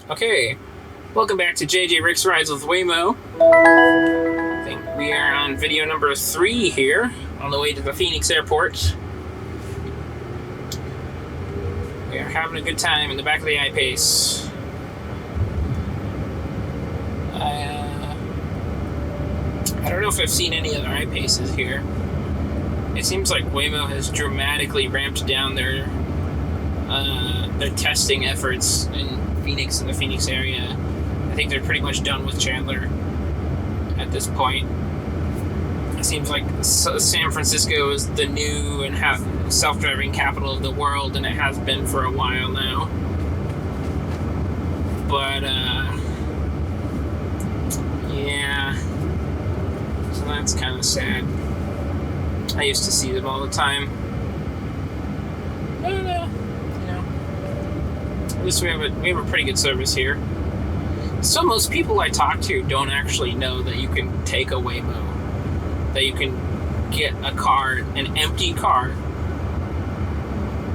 Okay, welcome back to JJRicks Rides with Waymo. I think we are on video number 3 here, on the way to the Phoenix airport. We are having a good time in the back of the I-Pace. I don't know if I've seen any other I-Paces here. It seems like Waymo has dramatically ramped down their testing efforts in Phoenix and the Phoenix area. I think they're pretty much done with Chandler at this point. It seems like San Francisco is the new and self-driving capital of the world, and it has been for a while now. But yeah, so that's kind of sad. I used to see them all the time. But at least we have a pretty good service here. So most people I talk to don't actually know that you can take a Waymo, that you can get a car, an empty car,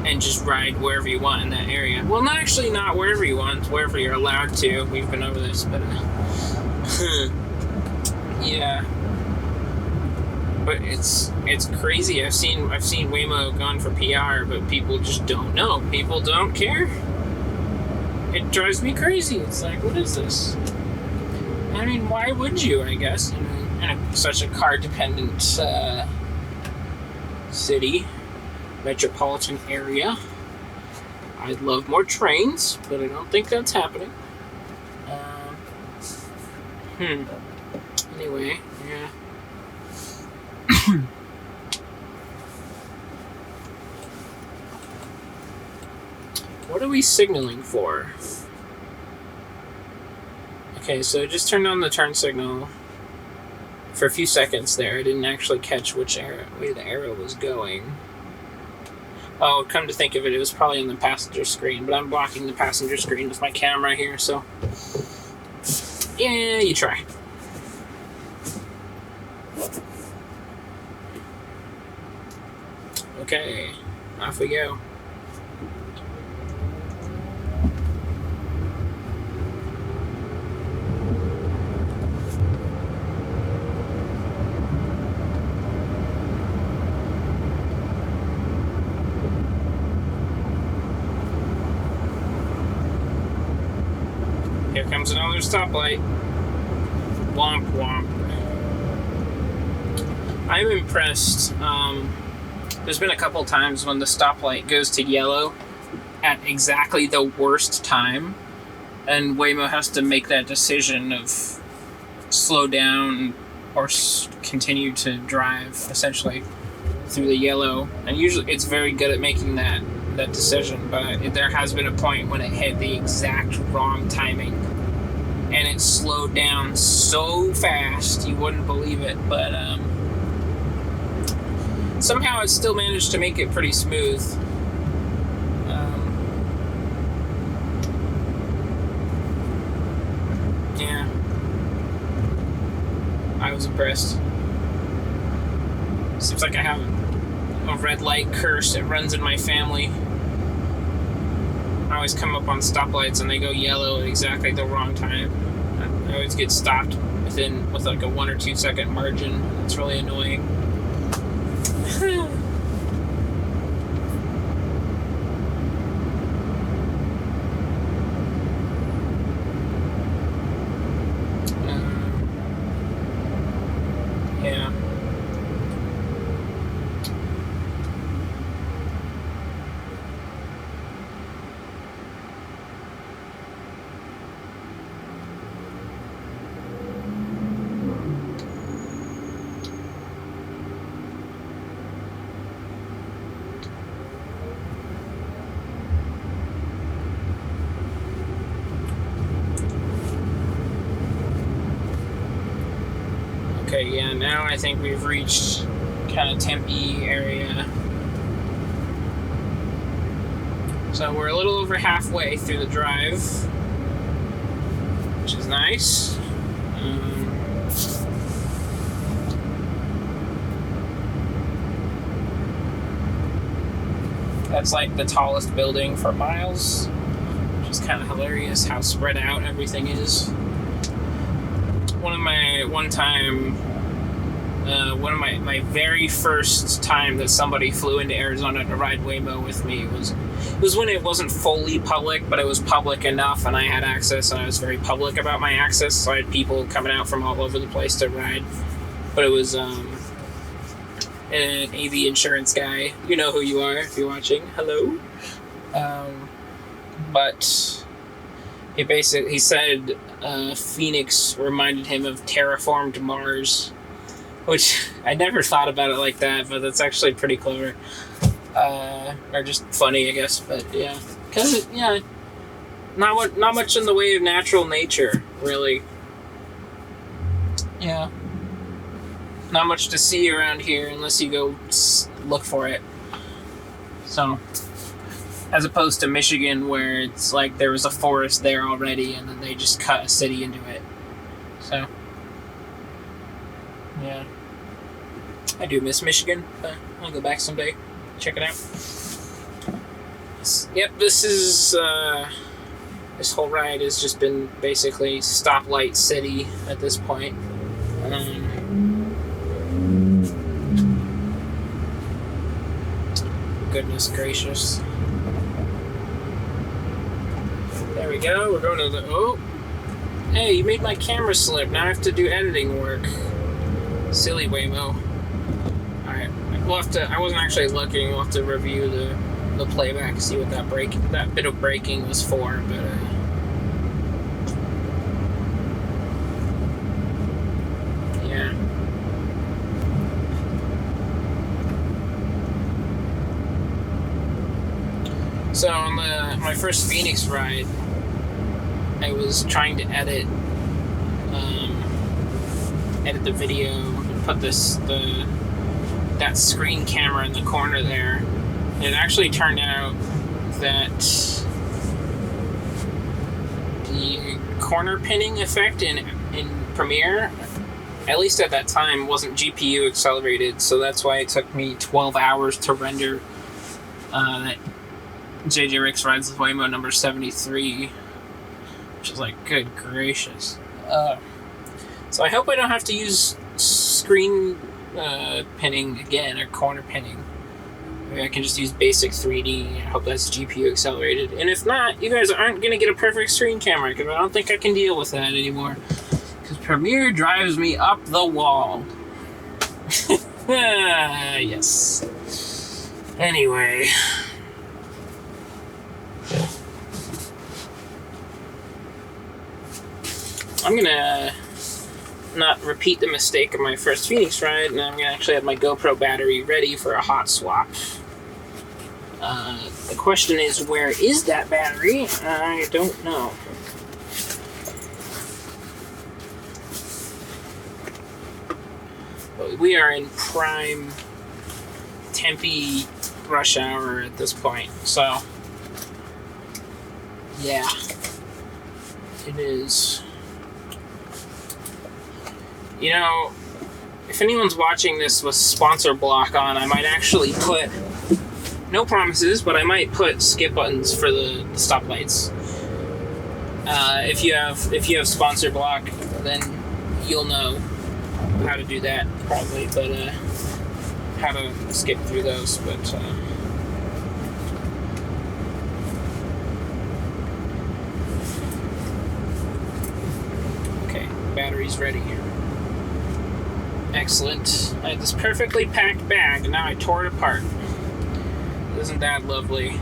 and just ride wherever you want in that area. Well, not wherever you want, wherever you're allowed to. We've been over this, but yeah. But it's crazy. I've seen Waymo gone for PR, but people just don't know. People don't care. It drives me crazy. It's like, what is this? I mean, why would you, I guess, in such a car-dependent city, metropolitan area? I'd love more trains, but I don't think that's happening. Anyway, yeah. What are we signaling for? Okay, so I just turned on the turn signal for a few seconds there. I didn't actually catch which way the arrow was going. Oh, come to think of it, it was probably in the passenger screen, but I'm blocking the passenger screen with my camera here, so yeah, you try. Okay, off we go. Here comes another stoplight. Womp womp. I'm impressed. There's been a couple times when the stoplight goes to yellow at exactly the worst time, and Waymo has to make that decision of slow down or continue to drive, essentially, through the yellow. And usually it's very good at making that decision, but there has been a point when it hit the exact wrong timing, and it slowed down so fast you wouldn't believe it, but somehow it still managed to make it pretty smooth. Yeah. I was impressed. Seems like I have a red light curse that runs in my family. I always come up on stoplights and they go yellow at exactly the wrong time. I always get stopped with like a 1 or 2 second margin. It's really annoying. Yeah. Okay, yeah, now I think we've reached kind of Tempe area. So we're a little over halfway through the drive, which is nice. That's like the tallest building for miles, which It's kind of hilarious how spread out everything is. One of my very first time that somebody flew into Arizona to ride Waymo with me was when it wasn't fully public, but it was public enough, and I had access, and I was very public about my access, so I had people coming out from all over the place to ride. But it was an AV insurance guy. You know who you are if you're watching. Hello. But he said Phoenix reminded him of terraformed Mars, which I never thought about it like that, but that's actually pretty clever. Or just funny, I guess. But yeah, because not much in the way of natural nature, really. Yeah, not much to see around here unless you go look for it. So, as opposed to Michigan, where it's like there was a forest there already, and then they just cut a city into it. So, yeah. I do miss Michigan, but I'll go back someday. Check it out. Yep, this whole ride has just been basically stoplight city at this point. Goodness gracious. There we go, we're going to the... Oh! Hey, you made my camera slip. Now I have to do editing work. Silly Waymo. Alright, we'll have to... I wasn't actually looking. We'll have to review the playback, see what that bit of braking was for, but... yeah. So on my first Phoenix ride, I was trying to edit the video and put that screen camera in the corner there. And it actually turned out that the corner pinning effect in Premiere, at least at that time, wasn't GPU accelerated, so that's why it took me 12 hours to render that JJRicks Rides With Waymo number 73, which is like, good gracious. So I hope I don't have to use screen pinning again, or corner pinning. Maybe I can just use basic 3D. I hope that's GPU accelerated. And if not, you guys aren't going to get a perfect screen camera, because I don't think I can deal with that anymore. Because Premiere drives me up the wall. Yes. Anyway... I'm gonna not repeat the mistake of my first Phoenix ride, and I'm gonna actually have my GoPro battery ready for a hot swap. The question is, where is that battery? I don't know. But we are in prime Tempe rush hour at this point, so yeah, it is. You know, if anyone's watching this with sponsor block on, I might actually put, no promises, but I might put skip buttons for the stoplights. If you have sponsor block, then you'll know how to do that probably, but how to skip through those. But okay, battery's ready here. Excellent. I had this perfectly packed bag, and now I tore it apart. Isn't that lovely?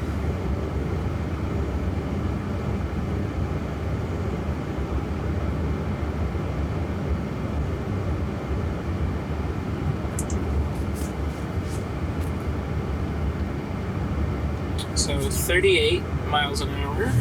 So 38 miles an hour.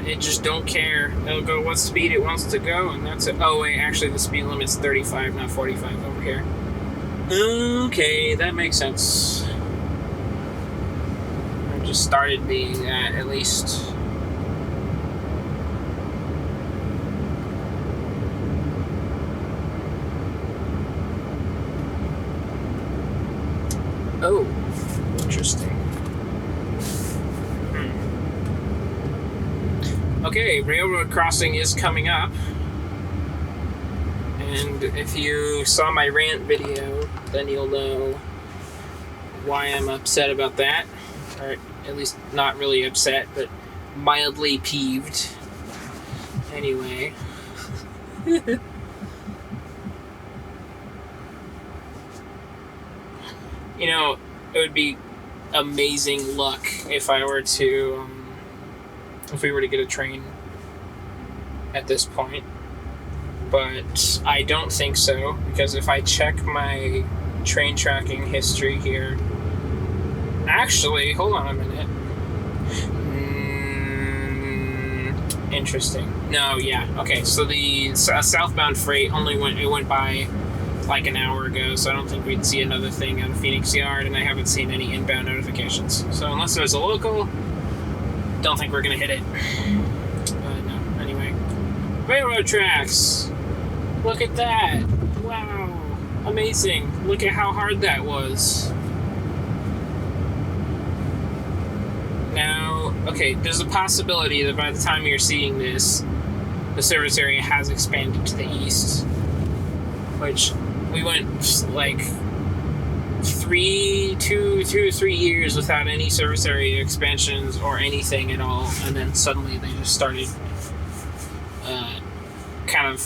It just don't care. It'll go what speed it wants to go, and that's it. Oh wait, actually the speed limit's 35, not 45 over here. Okay, that makes sense. I just started being at least Oh, interesting. Okay, railroad crossing is coming up. And if you saw my rant video, then you'll know why I'm upset about that. Or at least not really upset, but mildly peeved. Anyway. You know, it would be amazing luck if we were to get a train at this point. But I don't think so, because if I check my train tracking history here... Actually, hold on a minute. Interesting. No, yeah. Okay, so the southbound freight went by like an hour ago, so I don't think we'd see another thing out of Phoenix Yard, and I haven't seen any inbound notifications. So unless there's a local, don't think we're gonna hit it. No, anyway. Railroad tracks! Look at that! Wow! Amazing! Look at how hard that was. Now, okay, there's a possibility that by the time you're seeing this, the service area has expanded to the east, which we went like 2 or 3 years without any service area expansions or anything at all, and then suddenly they just started kind of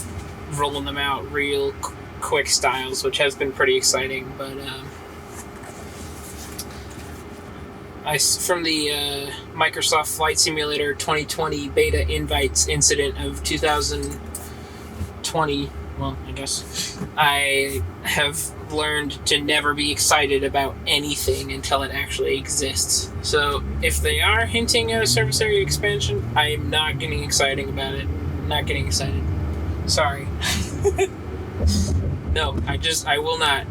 rolling them out real quick styles, which has been pretty exciting. But from the Microsoft Flight Simulator 2020 beta invites incident of 2020, well, I guess, I have learned to never be excited about anything until it actually exists. So if they are hinting at a service area expansion, I am not getting excited about it. I'm not getting excited. Sorry. No, I will not.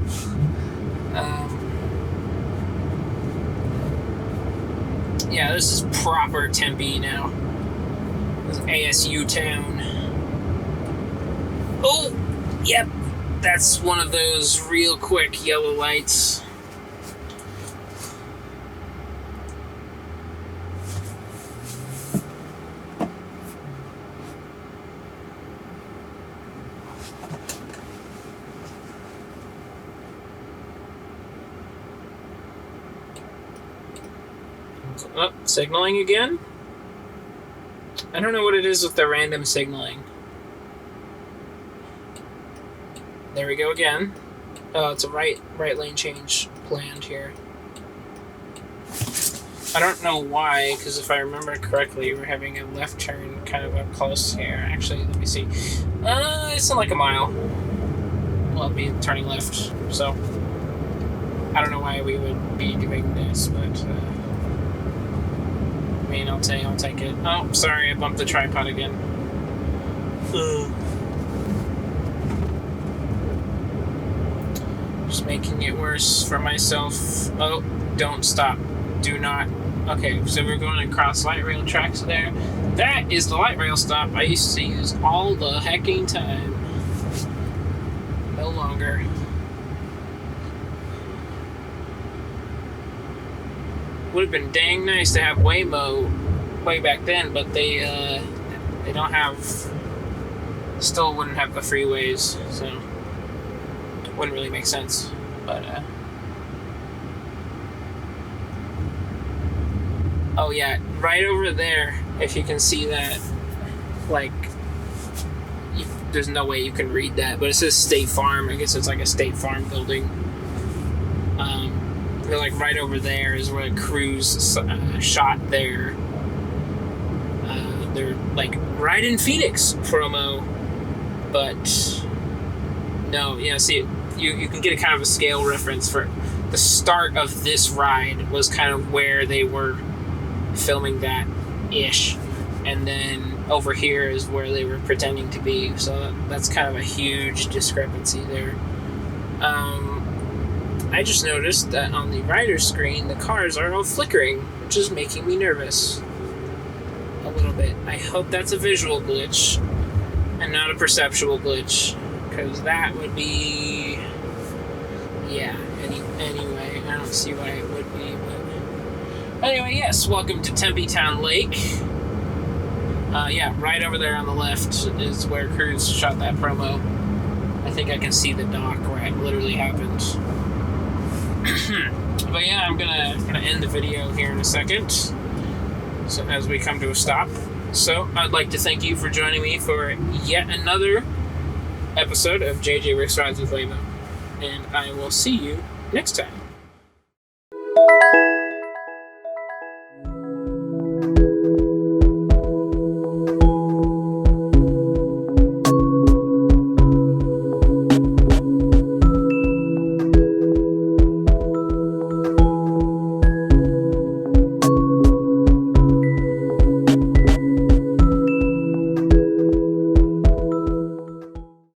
Yeah, this is proper Tempe now. This is ASU town. Oh, yep. That's one of those real quick yellow lights. Oh, signaling again? I don't know what it is with the random signaling. There we go again. Oh, it's a right lane change planned here. I don't know why, because if I remember correctly, we're having a left turn kind of up close here. Actually, let me see. It's not like a mile. Well, I'll be turning left, so I don't know why we would be doing this, but I mean, I'll take it. Oh, sorry, I bumped the tripod again. Just making it worse for myself. Oh, don't stop. Do not. Okay, so we're going across light rail tracks there. That is the light rail stop I used to use all the hecking time. No longer. Would have been dang nice to have Waymo way back then, but they don't have, still wouldn't have the freeways, so wouldn't really make sense. But oh yeah, right over there, if you can see that, like, there's no way you can read that, but it says State Farm. I guess it's like a State Farm building. They're like right over there is where Cruise shot their they're like Ride in Phoenix promo, but no, yeah, see, you can get a kind of a scale reference for the start of this ride was kind of where they were filming that ish, and then over here is where they were pretending to be, so that's kind of a huge discrepancy there. I just noticed that on the rider screen the cars are all flickering, which is making me nervous a little bit. I hope that's a visual glitch and not a perceptual glitch, because that would be, yeah, anyway, I don't see why it would be, but anyway, yes, welcome to Tempe Town Lake. Right over there on the left is where Cruz shot that promo. I think I can see the dock where it literally happened. But yeah, I'm gonna end the video here in a second, so as we come to a stop. So I'd like to thank you for joining me for yet another episode of JJRicks Rides With Waymo, and I will see you next time.